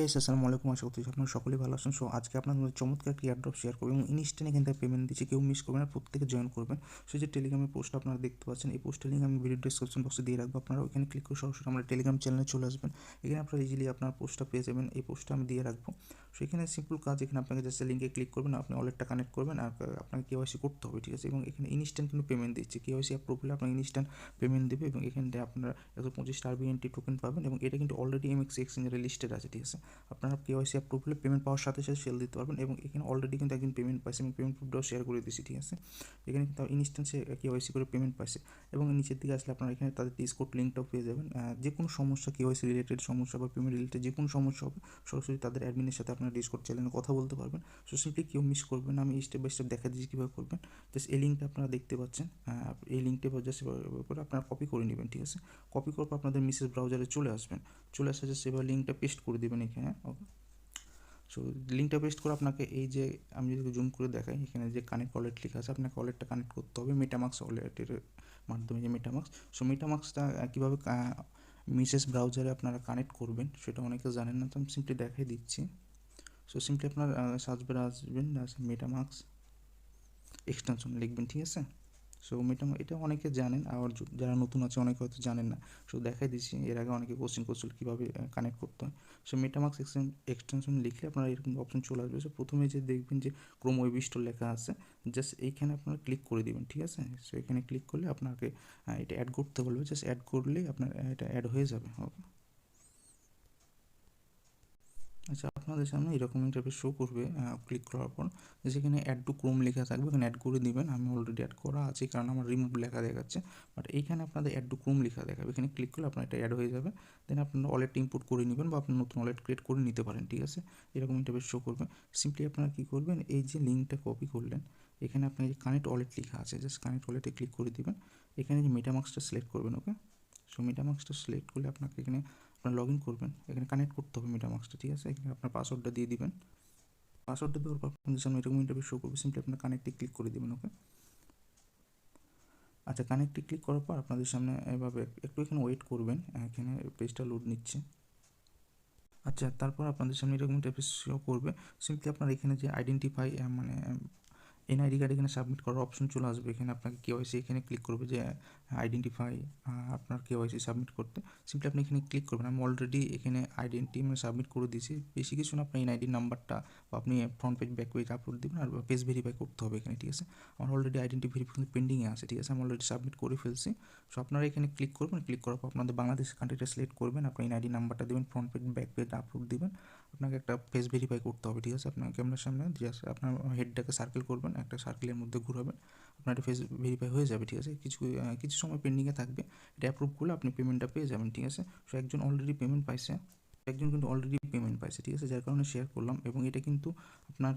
আসসালামু আলাইকুম, আশা করছি আপনারা সকলেই ভালো আছেন। সো আজকে আপনাদের মধ্যে চমৎকার একটি এয়ারড্রপ শেয়ার করবো এবং ইনস্ট্যান্টে এখান থেকে পেমেন্ট দিচ্ছি, কেউ মিস করবেন না, প্রত্যেকে জয়েন করবেন। সো যে টেলিগ্রামের পোস্ট আপনারা দেখতে পাচ্ছেন, এই পোস্টের লিঙ্ক আমি ভিডিও ডিসক্রিপশন বক্সে দিয়ে রাখবো। আপনারা ওইখানে ক্লিক করে সরাসরি আমার টেলিগ্রাম চ্যানেলে চলে আসবেন। এখানে আপনারা ইজিলি আপনার পোস্টটা পেয়ে যাবেন, এই পোস্টটা আমি দিয়ে রাখবো। সো এখানে সিম্পল কাজ, এখানে আপনাকে জাস্ট লিঙ্কে ক্লিক করবেন, আপনি ওয়ালেটটা কানেক্ট করবেন আর আপনাকে কেওয়াইসি করতে হবে, ঠিক আছে। এবং এখানে ইনস্ট্যান্ট কিন্তু পেমেন্ট দিচ্ছে, কেওয়াইসি অ্যাপ্রুভ হলে আপনার ইনস্ট্যান্ট পেমেন্ট দেবে এবং এখান থেকে আপনারা 125 RBNT টোকেন পাবেন এবং এটা কিন্তু অলরেডি এমএক্সি এক্সচেঞ্জের লিস্টেড আছে, ঠিক আছে। আপনারা কেওয়াইসি অ্যাপ্রুভ হলে পেমেন্ট পাওয়ার সাথে সাথে সেল দিতে পারবেন এবং এখানে অলরেডি কিন্তু একদিন পেমেন্ট পাইছে এবং পেমেন্ট প্রুফটাও শেয়ার করে দিয়েছি, ঠিক আছে। এখানে কিন্তু ইনস্ট্যান্ট সে কেওয়াইসি করে পেমেন্ট পাইছে এবং নিচের দিকে আসলে আপনারা এখানে তাদের ডিসকর্ড লিঙ্কটাও পেয়ে যাবেন। যে কোনো সমস্যা, কেওয়াইসি রিলেটেড সমস্যা বা পেমেন্ট রিলেটেড যে কোনো সমস্যা হবে, সরাসরি তাদের অ্যাডমিনের সাথে আপনারা ডিসকর্ড চ্যানেলে কথা বলতে পারবেন। সো সিম্পলি কেউ মিস করবেন না, আমি স্টেপ বাই স্টেপ দেখা দিচ্ছি কীভাবে করবেন। জাস্ট এই লিঙ্কটা আপনারা দেখতে পাচ্ছেন, এই লিঙ্কটা জাস্ট করে আপনারা কপি করে নেবেন, ঠিক আছে। কপি করার পর আপনাদের মেসেজ ব্রাউজারে চলে আসবেন, চলে আসে জাস্ট এবার লিঙ্কটা পেস্ট করে দেবেন এখানে, ওকে। সো লিঙ্কটা পেস্ট করে আপনাকে এই যে আমি যদি জুম করে দেখাই, এখানে যে কানেক্ট ওয়ালেট লেখা আছে, আপনাকে ওয়ালেটটা কানেক্ট করতে হবে মেটামাক্স ওয়ালেটের মাধ্যমে, যে মেটামাক্স। সো মেটামাক্সটা কীভাবে মেসেজ ব্রাউজারে আপনারা কানেক্ট করবেন সেটা অনেকে জানেন না, তো আমি সিম্পলি দেখাই দিচ্ছি। সো সিম্পলি আপনার সার্চ বারে আসবেন, মেটামাক্স এক্সটেনশন লিখবেন, ঠিক আছে। সো এটা অনেকে জানেন, আর যারা নতুন আছে অনেকে হয়তো জানেন না। সো দেখাই দিচ্ছি, এর আগে অনেকে কোশ্চেন করছিল কীভাবে কানেক্ট করতে হয়। সো মেটামাক্স এক্সটেনশন লিখলে আপনারা এরকম অপশন চলে আসবে। সো প্রথমে যে দেখবেন যে ক্রোম ওয়েব স্টোর লেখা আছে, জাস্ট এইখানে আপনারা ক্লিক করে দিবেন, ঠিক আছে। সো এখানে ক্লিক করলে আপনাকে এটা অ্যাড করতে বলবে, জাস্ট অ্যাড করলেই আপনার এটা অ্যাড হয়ে যাবে, ওকে। আচ্ছা, আপনাদের সামনে এরকম ইন্টারফেস শো করবে ক্লিক করার পর, যেখানে অ্যাড টু ক্রোম লেখা থাকবে, এখানে অ্যাড করে দিবেন। আমি অলরেডি অ্যাড করা আছে কারণ আমার রিমুভ লেখা দেখাচ্ছে, বাট এইখানে আপনাদের অ্যাড টু ক্রোম লেখা দেখাবে, এখানে ক্লিক করলে আপনার এটা অ্যাড হয়ে যাবে। দেন আপনারা ওয়ালেট ইম্পোর্ট করে নেবেন বা আপনি নতুন ওয়ালেট ক্রিয়েট করে নিতে পারেন, ঠিক আছে। এরকম ইন্টারফেস শো করবে। সিম্পলি আপনারা কী করবেন, এই যে লিঙ্কটা কপি করলেন, এখানে আপনার যে কানেক্ট ওয়ালেট লেখা আছে, জাস্ট কানেক্ট ওয়ালেটে ক্লিক করে দিবেন। এখানে যে মেটামাক্সটা সিলেক্ট করবেন, ওকে। সো মেটামাক্সটা সিলেক্ট করলে আপনাকে এখানে আপনার লগ ইন করবেন, এখানে কানেক্ট করতে হবে মেটামাক্সটা, ঠিক আছে। এখানে আপনার পাসওয়ার্ডটা দিয়ে দিবেন। পাসওয়ার্ডটা দেওয়ার পর আপনাদের সামনে এরকম ইন্টারভিউ শো করবে, সিম্পলি আপনার কানেক্টে ক্লিক করে দেবেন, ওকে। আচ্ছা, কানেক্টে ক্লিক করার পর আপনাদের সামনে এভাবে একটু এখানে ওয়েট করবেন, এখানে পেজটা লোড নিচ্ছে। আচ্ছা, তারপর আপনাদের সামনে এরকম ইন্টারফেস শো করবে। সিম্পলি আপনার এখানে যে আইডেন্টিফাই মানে এনআইডি কার্ড এখানে সাবমিট করার অপশন চলে আসবে, এখানে আপনাকে কেওয়াইসি এখানে ক্লিক করবে যে আইডেন্টিফাই আপনার কেওয়াইসি সাবমিট করতে। সিম্পলি আপনি এখানে ক্লিক করবেন। আমি অলরেডি এখানে আইডেন্টি মানে সাবমিট করে দিয়েছি, বেশি কিছু না, আপনার এনআইডি নাম্বারটা বা আপনি front page back page upload দেবেন আর পেজ ভেরিফাই করতে হবে এখানে, ঠিক আছে। আমার অলরেডি আইডেন্টি ভেরিফিকেশন পেন্ডিংয়ে আছে, ঠিক আছে, আমি অলরেডি সাবমিট করে ফেলছি। সো আপনারা এখানে ক্লিক করবেন, ক্লিক করার পর আপনাদের বাংলাদেশ কান্ট্রিটা সিলেক্ট করবেন, আপনার এনআইডি নাম্বারটা দেবেন, front page back page upload দেবেন। আপনাকে একটা পেজ ভেরিফাই করতে হবে, ঠিক আছে। আপনার ক্যামেরার সামনে জাস্ট আপনার হেডটাকে সার্কেল করবেন, একটা সার্কেলের মধ্যে ঘুরাবেন, আপনার একটা ফেস ভেরিফাই হয়ে যাবে, ঠিক আছে। কিছু সময় পেন্ডিংয়ে থাকবে, এটা অ্যাপ্রুভ করলে আপনি পেমেন্টটা পেয়ে যাবেন, ঠিক আছে। সো একজন অলরেডি পেমেন্ট পাইছে, ঠিক আছে, যার কারণে শেয়ার করলাম। এবং এটা কিন্তু আপনার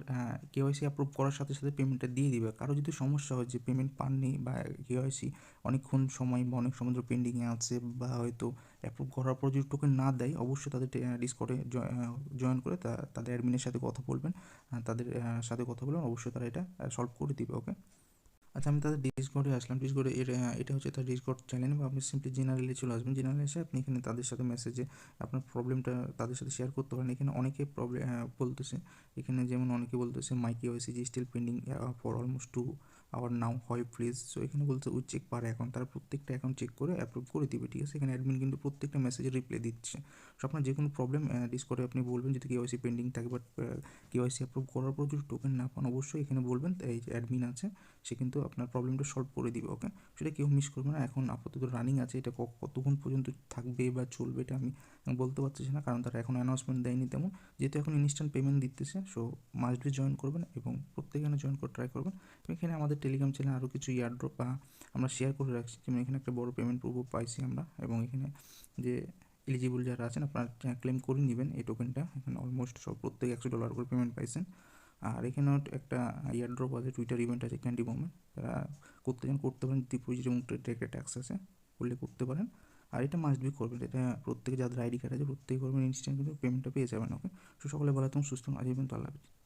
কেওয়াইসি অ্যাপ্রুভ করার সাথে সাথে পেমেন্টটা দিয়ে দিবে। কারো যদি সমস্যা হয় যে পেমেন্ট পাননি বা কেওয়াইসি অনেকক্ষণ সময় বা অনেক সময় ধরে পেন্ডিংয়ে আছে বা হয়তো অ্যাপ্রুভ করার পর যদি টোকেন না দেয়, অবশ্যই তাদের ডিসকর্ডে জয়েন করে তাদের অ্যাডমিনের সাথে কথা বলবেন, তাদের সাথে কথা বলবেন, অবশ্যই তারা এটা সলভ করে দিবে, ওকে। আচ্ছা, আমি তাদের ডিসকর্ডে আসলাম, ডিসকর্ডে এটা হচ্ছে তার ডিসকর্ড চ্যানেল, বা আপনি সিম্পলি জেনারেলে চলে আসবেন। জেনারেলে এসে আপনি এখানে তাদের সাথে মেসেজে আপনার প্রবলেমটা তাদের সাথে শেয়ার করতে পারেন। এখানে অনেকে প্রবলেম বলতেছে, এখানে যেমন অনেকে বলতেছে মাই কেওয়াইসি জি still pending for almost 2 hours now, হয় প্লিজ। সো এখানে বলতে উই চেক পার অ্যাকাউন্ট, তারা প্রত্যেকটা অ্যাকাউন্ট চেক করে অ্যাপ্রুভ করে দিবে, ঠিক আছে। এখানে অ্যাডমিন কিন্তু প্রত্যেকটা মেসেজে রিপ্লাই দিচ্ছে। সো আপনার যে কোনো প্রবলেম ডিসকর্ডে আপনি বলবেন, যদি কেওয়াইসি পেন্ডিং থাকে বাট কেওয়াইসি অ্যাপ্রুভ করার পর যদি টোকেন না পান, অবশ্যই এখানে বলবেন, এই যে অ্যাডমিন আছে সে কিন্তু আপনার প্রবলেমটা সলভ করে দিবে, ওকে। সেটা কেউ মিস করবে না। এখন আপাতত রানিং আছে, এটা কতক্ষণ পর্যন্ত থাকবে বা চলবে এটা আমি বলতে পারছি না, কারণ তারা এখন অ্যানাউন্সমেন্ট দেয়নি তেমন। যেহেতু এখন ইনস্ট্যান্ট পেমেন্ট দিতেছে, সো মাস্ট বি জয়েন করবেন এবং প্রত্যেকে জয়েন করে ট্রাই করবেন। এখানে আমাদের টেলিগ্রাম চ্যানেলে আরও কিছু ইয়ারড্রপ আমরা শেয়ার করে রাখছি, যেমন এখানে একটা বড় পেমেন্ট প্রুফও পাইছি আমরা, এবং এখানে যে এলিজিবল যারা আছেন আপনারা ক্লেম করে নেবেন এই টোকেনটা। এখানে অলমোস্ট সব প্রত্যেকে $100 করে পেমেন্ট পাইছেন। আর এখানেও একটা ইয়ারড্রপ আছে, টুইটার ইভেন্ট আছে, ক্যান্ডি মোমেন্ট, তারা করতে পারেন, ডিপোজিট এবং ট্রেকের ট্যাক্স আছে, করলে করতে পারেন। আর এটা মাস্ট বি করবেন, এটা প্রত্যেকে যাদের আইডি কার্ড আছে প্রত্যেকে করবেন, ইনস্ট্যান্ট কিন্তু পেমেন্টটা পেয়ে যাবেন, ওকে। তো সকলে ভালো থাকুন, সুস্থ আজীবন, আল্লাহ হাফেজ।